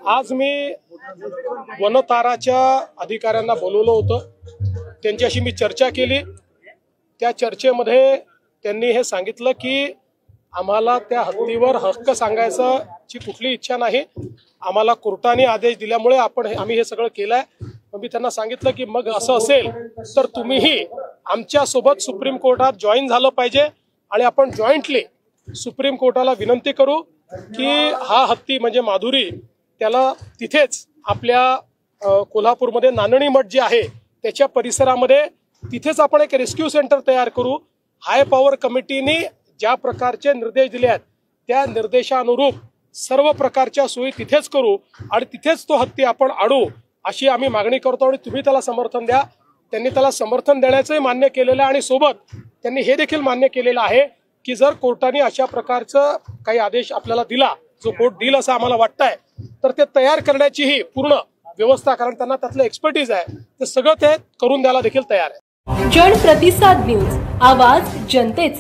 आज मी वनताराच्या अधिकाऱ्यांना बोलवलं होतं, त्यांच्याशी मी चर्चा केली। त्या चर्चेमध्ये त्यांनी हे सांगितलं की आम्हाला त्या हत्तीवर हक्क सांगायची कुठली इच्छा नाही, आम्हाला कोर्टाने आदेश दिल्यामुळे आम्ही हे सगळं केलंय। मी त्यांना सांगितलं की मग असं असेल तर तुम्हीही आमच्या सोबत सुप्रीम कोर्टात जॉईन झालं पाहिजे आणि आपण जॉईंटली सुप्रीम कोर्टाला विनंती करू की हा हत्ती म्हणजे माधुरी त्याला तिथेच आपल्या कोल्हापूरमध्ये नानणी मठ जे आहे त्याच्या परिसरामध्ये तिथेच आपण एक रेस्क्यू सेंटर तयार करू। हाय पॉवर कमिटीने ज्या प्रकारचे निर्देश दिले आहेत त्या निर्देशानुरूप सर्व प्रकारच्या सोयी तिथेच करू आणि तिथेच तो हत्ती आपण आणू अशी आम्ही मागणी करतो आणि तुम्ही त्याला समर्थन द्या। त्यांनी त्याला समर्थन देण्याचंही मान्य केलेलं आहे आणि सोबत त्यांनी हे देखील मान्य केलेलं आहे की जर कोर्टाने अशा प्रकारचं काही आदेश आपल्याला दिला, जो कोर्ट देईल असं आम्हाला वाटतंय, तर ते तयार करण्याचीही पूर्ण व्यवस्था, कारण त्यांना त्यातलं एक्सपर्टीज आहे, ते सगळं ते करून द्यायला देखील तयार आहे। जनप्रतिसाद न्यूज, आवाज जनतेचा।